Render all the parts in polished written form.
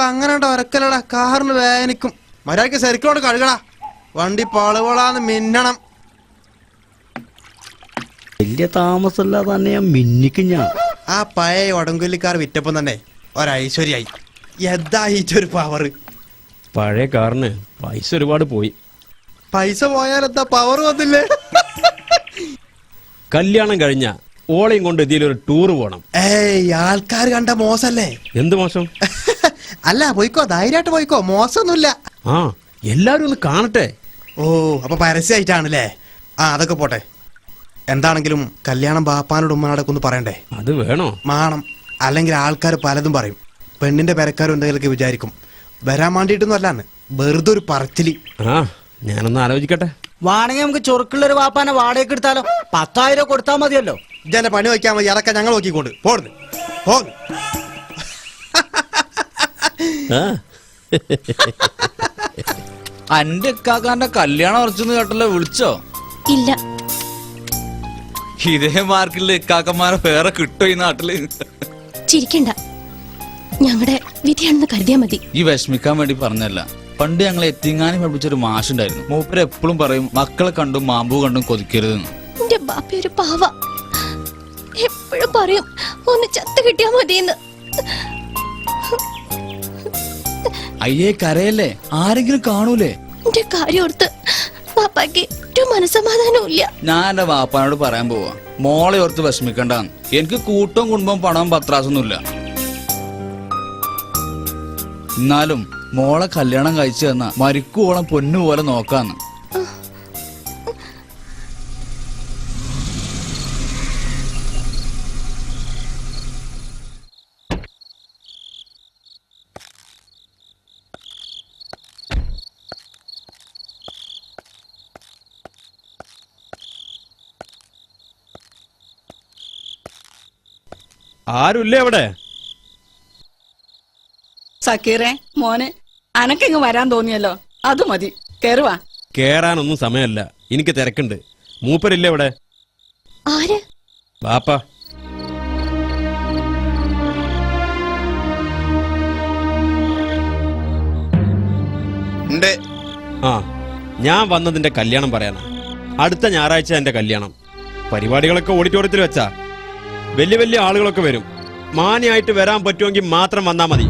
അങ്ങനെ ഒരക്കലടാ, കാറിന് വേദനിക്കും. മര്യാദക്ക് ശരിക്കോട് കഴുകടാ, വണ്ടി പളുവളാന്ന് മിന്നണം. വലിയ താമസമില്ലാതെ തന്നെ ഞാൻ മിന്നിക്കും. ഞാൻ ആ പഴയ ഒടങ്കൊല്ലിക്കാർ വിറ്റപ്പം തന്നെ ഒരൈശ്വര്യായി. എന്താ ഒരു പവർ. പഴയ കാറിന് പൈസ ഒരുപാട് പോയി. പൈസ പോയാലെന്താ, പവർ വന്നില്ലേ? കല്യാണം കഴിഞ്ഞ ഓളയും കൊണ്ട് ഇതിലൊരു ടൂർ പോണം. ആൾക്കാർ കണ്ട മോശല്ലേ? എന്ത് മോശം? അല്ല, പോയിക്കോ, ധൈര്യമായിട്ട് പോയിക്കോ, മോശമൊന്നുമില്ല. ആ, എല്ലാരും ഒന്ന് കാണട്ടെ. ഓ, അപ്പൊ പരസ്യമായിട്ടാണല്ലേ? അതൊക്കെ പോട്ടെ. എന്താണെങ്കിലും കല്യാണം ബാപ്പാനോട് ഉമ്മനോടൊക്കെ ഒന്ന് പറയണ്ടേ? അത് വേണോ? മാണം. അല്ലെങ്കിൽ ആൾക്കാർ പലതും പറയും. പെണ്ണിന്റെ പെരക്കാരും എന്തെങ്കിലുമൊക്കെ വിചാരിക്കും. വരാൻ വേണ്ടിയിട്ടൊന്നും അല്ലാന്ന്, വെറുതെ ഒരു പറച്ചിലി. ഞാനൊന്ന് ആലോചിക്കട്ടെ. വാണെങ്കിൽ നമുക്ക് ചൊറുക്കുള്ളൊരു വാപ്പാനെ വാടകയ്ക്ക് എടുത്താലോ? 10,000 കൊടുത്താൽ മതിയല്ലോ. ഇജന്റെ പണി വയ്ക്കാൻ മതി, അതൊക്കെ ഞങ്ങൾ നോക്കിക്കൊണ്ട് പോടുന്നു. അന്റെ ഇക്കാക്കാന്റെ കല്യാണം ഉറച്ചെന്ന് കേട്ടല്ലോ, വിളിച്ചോ? ഇല്ല. ഇതേ മാർക്കില് ഇക്കാക്കന്മാരെ വേറെ കിട്ടോ ഈ നാട്ടില്? ചിരിക്കണ്ട, ഞങ്ങളുടെ വിധിയാണെന്ന് കരുതിയാ മതി. ഈ വിഷമിക്കാൻ വേണ്ടി പറഞ്ഞല്ല. പണ്ട് ഞങ്ങളെ എത്തിങ്ങാനും പഠിപ്പിച്ചൊരു മാഷുണ്ടായിരുന്നു. മൂപ്പര് എപ്പോഴും പറയും, മക്കളെ കണ്ടും മാമ്പൂ കണ്ടും കൊതിക്കരുതെന്ന്. എന്റെ ബാപ്പ ഒരു പാവ, എപ്പോഴും പറയും ഒന്ന് ചത്ത് കിട്ടിയാ മതിയെന്ന്. അയ്യേ, കരയല്ലേ, ആരെങ്കിലും കാണൂലേ? എന്റെ കാര്യം ഓർത്ത് പാപ്പാക്ക് ഒരു മനസമാധാനവും ഇല്ല. ഞാൻ എന്റെ വാപ്പാനോട് പറയാൻ പോവാ, മോളെ ഓർത്ത് വിഷമിക്കണ്ടെന്ന്. എനിക്ക് കൂട്ടവും കുടുംബവും പണവും പത്രാസൊന്നുമില്ല. എന്നാലും മോളെ കല്യാണം കഴിച്ചു തന്ന മരിക്കുവോളം പൊന്നുപോലെ നോക്കാന്ന്. ആരുല്ലേ അവിടെ? സക്കീറേ മോനെ, അനക്കിങ്ങ് വരാൻ തോന്നിയല്ലോ, അത് മതി, കേറുവാ. കേറാനൊന്നും സമയമല്ല, എനിക്ക് തിരക്കുണ്ട്. മൂപ്പരില്ലേ അവിടെ? ആര്? ബാപ്പ. ഞാൻ വന്നതിന്റെ കല്യാണം പറയാനാ. അടുത്ത ഞായറാഴ്ച എന്റെ കല്യാണം. പരിപാടികളൊക്കെ ഓഡിറ്റോറിയത്തിൽ വെച്ചാ. വലിയ വലിയ ആളുകളൊക്കെ വരും. മാന്യായിട്ട് വരാൻ പറ്റുമെങ്കിൽ മാത്രം വന്നാ മതി.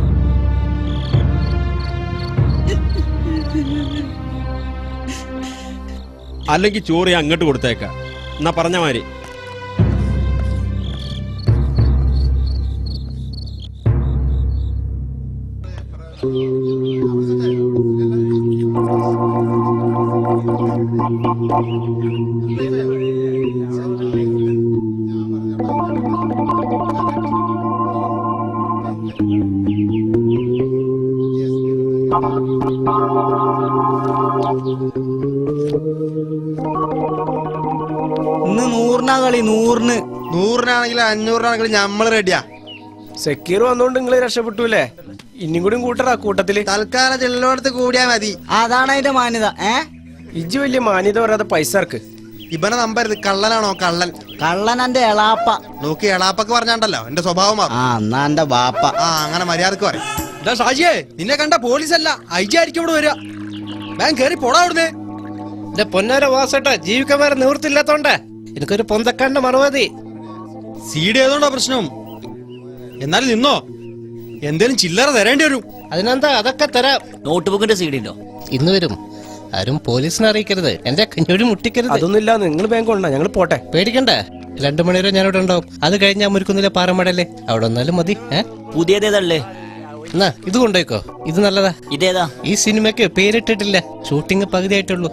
അല്ലെങ്കിൽ ചോറ് അങ്ങോട്ട് കൊടുത്തേക്കാം. എന്നാ പറഞ്ഞ മാതിരി. ഇന്ന് 100 കളി. 100-100-100-നാണെങ്കിലും 500-നാണെങ്കിലും ഞമ്മള് റെഡിയാ. സെക്യൂർ വന്നോണ്ട് നിങ്ങള് രക്ഷപ്പെട്ടൂല്ലേ? ഇനിയും കൂടി കൂട്ടറാ കൂട്ടത്തില്. തൽക്കാലം ചെല്ലോടത്ത് കൂടിയാ മതി. അതാണ് അതിന്റെ മാന്യത. ഇജ്ജ് വലിയ മാന്യത പറയാതെ പൈസ ഇറക്ക്. ഇവനെ നമ്പരുത്. കള്ളനാണോ? കള്ളൻ. കള്ളൻ എന്റെ എളാപ്പ. നോക്കി, എളാപ്പൊക്കെ പറഞ്ഞാണ്ടല്ലോ എന്റെ സ്വഭാവം മാറും. എന്നാ എന്റെ ബാപ്പ. അങ്ങനെ മര്യാദക്ക് പറയും. ഷാജിയെ, നിന്നെ കണ്ട പോലീസല്ല ഐജി ആയിരിക്കും ഇവിടെ വരിക. ബാങ്ക് കയറി പോടാ അവിടുന്ന്. എന്റെ പൊന്നാര വാസേട്ടാ, ജീവിക്കാൻ വേറെ നിവൃത്തില്ലാത്തോണ്ടേ എനിക്കൊരു പൊന്തക്കാണ്ട മറുപടി. സീഡ് ഏതോണ്ടാ പ്രശ്നം? എന്നാലും നിന്നോ, എന്തേലും ചില്ലറ തരേണ്ടി വരും. അതിനെന്താ, അതൊക്കെ തരാം. നോട്ട്ബുക്കിന്റെ സീഡില്ലോ ഇന്ന് വരും. ആരും പോലീസിനെ അറിയിക്കരുത്, എന്റെ കഞ്ഞൂടി മുട്ടിക്കരുത്. അതൊന്നുമില്ല, നിങ്ങൾ ബാങ്ക് കൊണ്ടാ, ഞങ്ങൾ പോട്ടെ. പേടിക്കണ്ട, 2 മണി വരെ ഞാനിവിടെ ഉണ്ടാവും. അത് കഴിഞ്ഞ് ഞാൻ മുരുക്കുന്നില്ല പാറമടല്ലേ, അവിടെ വന്നാലും മതി. പുതിയതേതല്ലേ? എന്നാ ഇത് കൊണ്ടോയിക്കോ, ഇത് നല്ലതാ. ഇതേതാ? ഈ സിനിമയ്ക്ക് പേരിട്ടിട്ടില്ല, ഷൂട്ടിംഗ് പകുതി ആയിട്ടുള്ളൂ.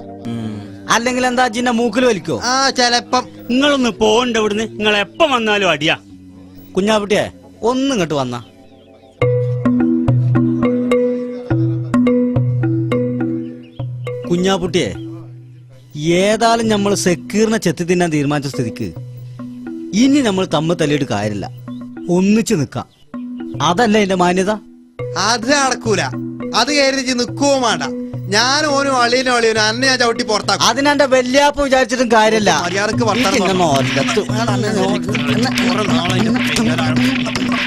അല്ലെങ്കിൽ എന്താ അജിന്റെ മൂക്കിൽ വലിക്കോ? ചെലപ്പം. നിങ്ങളൊന്ന് പോകണ്ട ഇവിടുന്ന്. നിങ്ങൾ എപ്പ വന്നാലും അടിയാ. കുഞ്ഞാപ്പുട്ടിയെ, ഒന്നും ഇങ്ങോട്ട് വന്ന. കുഞ്ഞാപ്പുട്ടിയെ, ഏതായാലും നമ്മൾ സെക്യൂറിനെ ചെത്തി തിന്നാൻ തീരുമാനിച്ച സ്ഥിതിക്ക് ഇനി നമ്മൾ തമ്മിൽ തല്ലിയിട്ട് കാര്യമില്ല, ഒന്നിച്ച് നിക്കാം. അതല്ലേ എന്റെ മാന്യത? അത് നടക്കൂല. അത് കരുതി നിൽക്കുവോ വേണ്ട. ഞാൻ ഓനും അളിയനും അളിയനും അന്നെ ഞാൻ ചവിട്ടി പുറത്താക്കും. അതിനെന്റെ വല്യാപ്പ് വിചാരിച്ചിട്ടും കാര്യമില്ല. മര്യാദക്ക് വർത്താനം ഈ ചിഹ്നം പറ.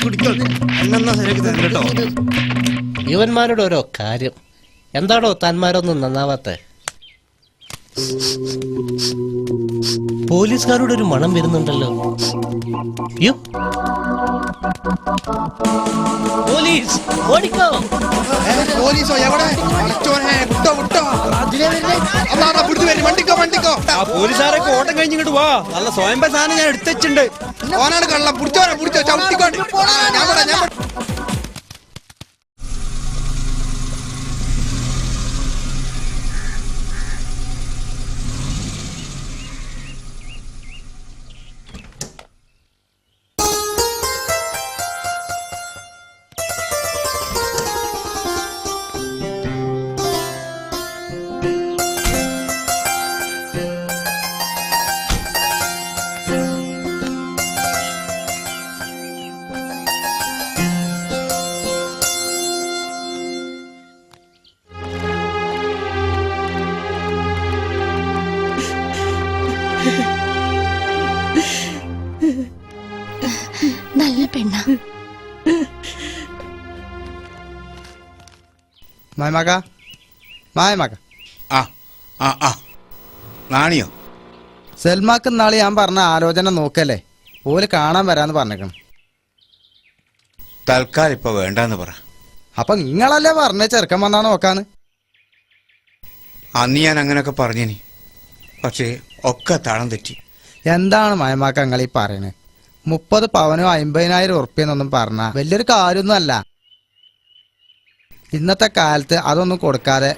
ഒരിടത്ത് എന്നെന്നാ ശരിയാക്കി തരും കേട്ടോ. ഇവന്മാരുടെ ഓരോ കാര്യം എന്താണോ താന്മാരൊന്നും നന്നാവാത്ത. പോലീസുകാരുടെ ഒരു മണം വരുന്നുണ്ടല്ലോ. യ്യോ. പോലീസ് ഓടിക്കോ. പോലീസോ എവിടെ? അടച്ചോനെ, വിട്ടോ വിട്ടോ. അതാ, അതാ, പിടിച്ച് വരും. വണ്ടിക്കോ വണ്ടിക്കോ. പോലീസുകാരൊക്കെ ഓട്ടം കഴിഞ്ഞിങ്ങോട്ട് വാ. നല്ല സ്വയംഭ സാധനം ഞാൻ എടുത്തുണ്ട്. ഓനാണ് കള്ളം. പിടിച്ചോനെ പിടിച്ചോ, ചവിട്ടിക്കോട്ടെ. ഞാൻ വിടാം, ഞാൻ വിടാം. നല്ല പെണ്ണ. മായമാക്ക മായമാക്ക ആ ആ ആ നാണിയോ? സൽമാക്ക് നാളെ ഞാൻ പറഞ്ഞ ആലോചന നോക്കല്ലേ, ഓല് കാണാൻ വരാന്ന് പറഞ്ഞേക്കണം. തൽക്കാലം ഇപ്പൊ വേണ്ടെന്ന് പറ. അപ്പൊ നിങ്ങളല്ലേ പറഞ്ഞ ചെറുക്കൻ വന്നാ നോക്കാന്ന്. അന്ന് ഞാൻ അങ്ങനെയൊക്കെ പറഞ്ഞിനി, പക്ഷേ ഒക്കെ താളം തെറ്റി. എന്താണ് മായമാക്ക നിങ്ങൾ ഈ പറയണേ? 30 പവനോ 50,000 ഉറുപ്പ്യെന്നൊന്നും പറഞ്ഞ വലിയൊരു കാര്യമൊന്നും അല്ല. ഇന്നത്തെ കാലത്ത് അതൊന്നും കൊടുക്കാതെ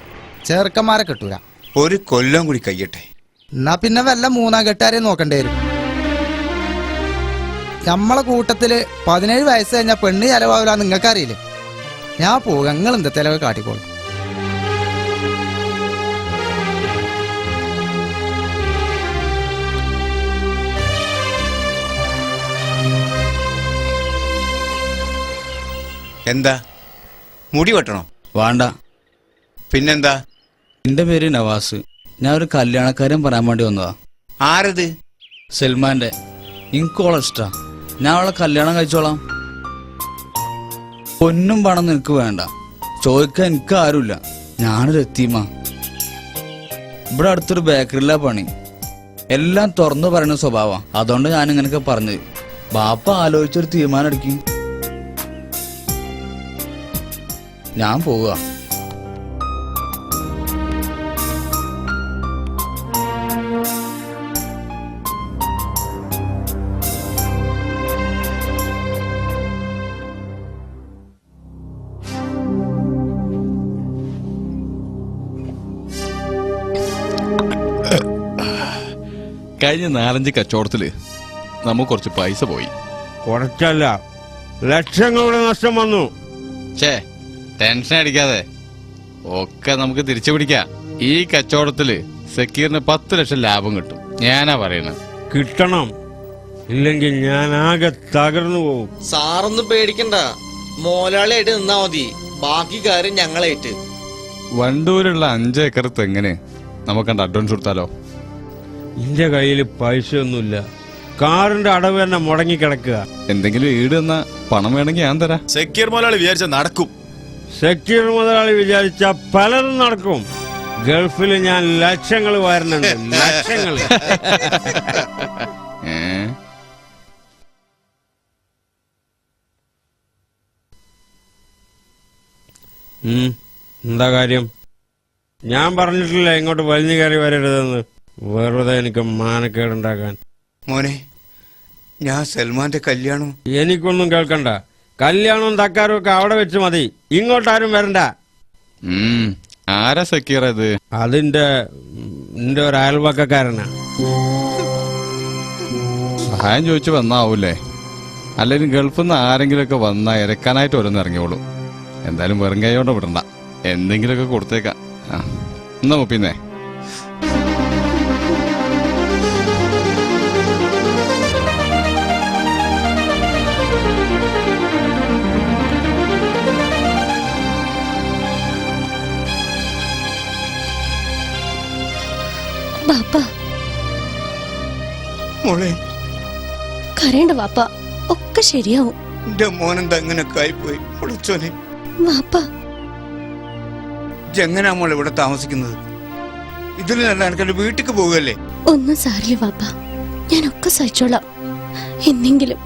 ചെറുക്കന്മാരെ കിട്ടൂല. ഒരു കൊല്ലം കൂടി കഴിയട്ടെ. എന്നാ പിന്നെ വല്ല 3-ാം കെട്ടുകാരെ നോക്കേണ്ടി വരും. നമ്മളെ കൂട്ടത്തില് 17 വയസ്സ് കഴിഞ്ഞാൽ പെണ്ണ് ചെലവാവില്ല, നിങ്ങൾക്കറിയില്ലേ? ഞാൻ പോകാം, നിങ്ങൾ എന്ത് ചെലവ് കാട്ടിക്കോളും. എന്താ മുടി വെട്ടണോ? വേണ്ട. പിന്നെന്താ? എന്റെ പേര് നവാസ്. ഞാൻ ഒരു കല്യാണക്കാരൻ പറയാൻ വേണ്ടി വന്നതാ. ആരത്? സൽമാന്റെ. എനിക്കോളെ ഇഷ്ടാ. ഞാൻ അവളെ കല്യാണം കഴിച്ചോളാം. പൊന്നും പണം നിനക്ക് വേണ്ട, ചോദിക്കാൻ എനിക്ക് ആരുമില്ല. ഞാനൊരു എത്തീമാ. ഇവിടെ അടുത്തൊരു ബേക്കറിയിലാ പണി. എല്ലാം തുറന്നു പറയുന്ന സ്വഭാവം. അതുകൊണ്ട് ഞാൻ ഇങ്ങനെയൊക്കെ പറഞ്ഞത്. ബാപ്പ ആലോചിച്ചൊരു തീരുമാനം എടുക്കും. ഞാൻ പോവുക. കഴിഞ്ഞ 4-5 കച്ചവടത്തില് നമുക്ക് കുറച്ച് പൈസ പോയി. കുറച്ചല്ല, ലക്ഷങ്ങളുടെ നഷ്ടം വന്നു. ഛേ, ടെൻഷൻ അടിക്കാതെ ഒക്കെ നമുക്ക് തിരിച്ചു പിടിക്കാം. ഈ കച്ചവടത്തില് സക്കീറിന് 10 ലക്ഷം ലാഭം കിട്ടും. ഞാനാ പറയണത്. കിട്ടണം, ഇല്ലെങ്കിൽ ഞാൻ ആകെ തകർന്നു പോകും. സാറൊന്നും പേടിക്കണ്ട, മോലാളിയായിട്ട് നിന്നാ മതി. ബാക്കി കാര്യം ഞങ്ങളായിട്ട്. വണ്ടൂരുള്ള 5 ഏക്കർ തെങ്ങിന് നമുക്കണ്ട് അഡ്വാൻസ് കൊടുത്താലോ? എന്റെ കയ്യിൽ പൈസയൊന്നുമില്ല. കാറിന്റെ അടവ് തന്നെ മുടങ്ങിക്കിടക്കുക. എന്തെങ്കിലും ഈട് തന്ന പണം വേണമെങ്കിൽ ഞാൻ തരാം. സക്കീർ മുതലാളി വിചാരിച്ച നടക്കും. സക്കീർ മുതലാളി വിചാരിച്ച പലതും നടക്കും. ഗൾഫിൽ ഞാൻ ലക്ഷങ്ങൾ വരുന്നുണ്ട്, ലക്ഷങ്ങൾ. എന്താ കാര്യം? ഞാൻ പറഞ്ഞിട്ടില്ല ഇങ്ങോട്ട് വലിഞ്ഞു കയറി വരരുതെന്ന്. വെറുതെ എനിക്ക് മാനക്കേടുണ്ടാക്കാൻ. മോനെ, ഞാൻ സൽമാന്റെ കല്യാണം. എനിക്കൊന്നും കേൾക്കണ്ട. കല്യാണവും തക്കാരും ഒക്കെ അവിടെ വെച്ച് മതി. ഇങ്ങോട്ടാരും വരണ്ട. ആരാ സക്കീർ? അത് അതിന്റെ ഒരു അയൽവക്കക്കാരനാ. സഹായം ചോദിച്ചു വന്നാവൂലേ? അല്ലെങ്കിൽ ഗൾഫിൽ നിന്ന് ആരെങ്കിലും ഒക്കെ വന്നാ ഇരക്കാനായിട്ട് ഓരോന്ന് ഇറങ്ങിയോളൂ. എന്തായാലും വെറും കൈയോടെ വിടണ്ട, എന്തെങ്കിലുമൊക്കെ കൊടുത്തേക്കാം. എന്നാ മുപ്പിന്നേ. വാപ്പ മോളെ കരയണ്ട വാപ്പ, ഒക്കെ ശരിയാവും. എന്റെ മോനെന്താ ഇങ്ങനൊക്കെ ആയിപ്പോയി പൊളിച്ചോനെ. വാപ്പ എങ്ങനെയാ മോളെ ഇവിടെ താമസിക്കുന്നത്? ഇതിൽ നല്ല എനിക്കെന്റെ വീട്ടിക്ക് പോവുകയല്ലേ? ഒന്നും സാരില്ല വാപ്പ, ഞാനൊക്കെ സഹിച്ചോളാം. എന്നെങ്കിലും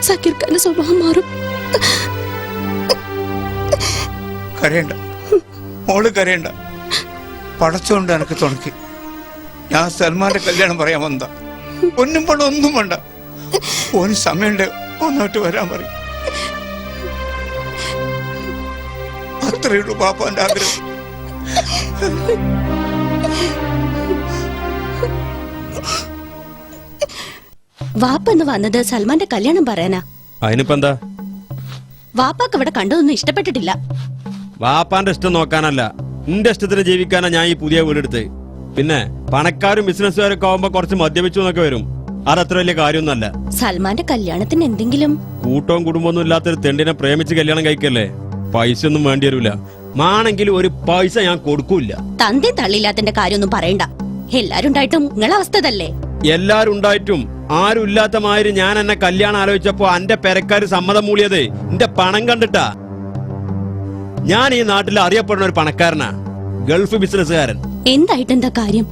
സക്കീർ ഖാന്റെ സ്വഭാവം മാറും. കരയണ്ട മോള് കരയണ്ട. പടച്ചോണ്ട് എനക്ക് തുണക്കി. ഞാൻ സൽമാന്റെ കല്യാണം പറയാൻ വന്നതാ. ഒന്നും പണം ഒന്നും വേണ്ട. ഓന് സമയമുണ്ട്, ഒന്നോട്ട് വരാൻ പറയും. അത്രയുള്ളൂ പാപ്പാന്റെ ആഗ്രഹം. വാപ്പ എന്ന് വന്നത് സൽമാന്റെ കല്യാണം പറയാനാ. അതിനിപ്പോ എന്താ? വാപ്പാക്ക് ഇവിടെ കണ്ടതൊന്നും ഇഷ്ടപ്പെട്ടിട്ടില്ല. വാപ്പാന്റെ ഇഷ്ടം നോക്കാനല്ല, നിന്റെ ഇഷ്ടത്തിന് ജീവിക്കാനാ ഞാൻ ഈ പുതിയ വീടെടുത്ത്. പിന്നെ പണക്കാരും ബിസിനസ്സുകാരൊക്കെ ആവുമ്പോ കുറച്ച് മദ്യപിച്ചു എന്നൊക്കെ വരും. അതത്ര വലിയ കാര്യമൊന്നുമല്ല. സൽമാന്റെ കല്യാണത്തിന് എന്തെങ്കിലും കൂട്ടവും കുടുംബമൊന്നും ഇല്ലാത്തൊരു തെണ്ടിനെ പ്രേമിച്ച് കല്യാണം കഴിക്കല്ലേ? പൈസ ഒന്നും വേണ്ടി വരൂല. മാണെങ്കിലും ഒരു പൈസ ഞാൻ കൊടുക്കൂല. തന്തേ തള്ളിയില്ലാത്തിന്റെ കാര്യമൊന്നും പറയണ്ട. എല്ലാരും ഉണ്ടായിട്ടും നിങ്ങളെ അവസ്ഥ ഇതല്ലേ? എല്ലാരും ഉണ്ടായിട്ടും ആരും ഇല്ലാത്ത മാതിരി ഞാൻ എന്നെ കല്യാണം ആലോചിച്ചപ്പോ എന്റെ പെരക്കാര് സമ്മതം മൂളിയത് എന്റെ പണം കണ്ടിട്ടാ. ഞാൻ ഈ നാട്ടിൽ അറിയപ്പെടുന്ന ഒരു പണക്കാരനാ, ഗൾഫ് ബിസിനസ്സുകാരൻ. എന്തായിട്ടെന്താ കാര്യം?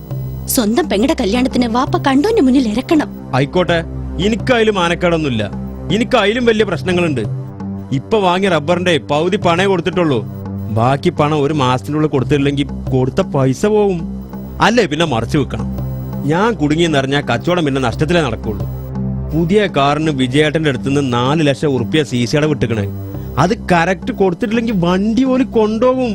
സ്വന്തം പെങ്ങടെ കല്യാണത്തിന് വാപ്പ കണ്ടോന്റെ മുന്നിൽ ഇറക്കണം. ആയിക്കോട്ടെ, എനിക്കതിലും ആനക്കേടൊന്നുമില്ല. എനിക്കതിലും വലിയ പ്രശ്നങ്ങളുണ്ട്. ഇപ്പൊ വാങ്ങിയ റബ്ബറിന്റെ പകുതി പണേ കൊടുത്തിട്ടുള്ളൂ. ബാക്കി പണം ഒരു മാസത്തിനുള്ളിൽ കൊടുത്തില്ലെങ്കിൽ കൊടുത്ത പൈസ പോവും. അല്ലേ പിന്നെ മറച്ചു വെക്കണം. ഞാൻ കുടുങ്ങിയെന്നറിഞ്ഞാൽ കച്ചവടം പിന്നെ നഷ്ടത്തിലേ നടക്കുള്ളൂ. പുതിയ കാറിന് വിജയേട്ടന്റെ അടുത്തുനിന്ന് 4 ലക്ഷം ഉറുപ്പ്യ CC വിട്ടിക്കണേ. അത് കറക്റ്റ് കൊടുത്തിട്ടില്ലെങ്കിൽ വണ്ടി പോലും കൊണ്ടുപോകും.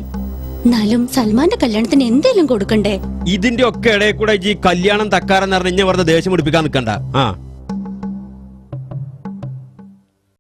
എന്നാലും സൽമാന്റെ കല്യാണത്തിന് എന്തേലും കൊടുക്കണ്ടേ? ഇതിന്റെ ഒക്കെ ഇടയിൽ കൂടെ ഈ കല്യാണം തക്കാരെന്ന് പറഞ്ഞ് വെറുതെ ദേഷ്യം പിടിപ്പിക്കാൻ നിൽക്കണ്ട.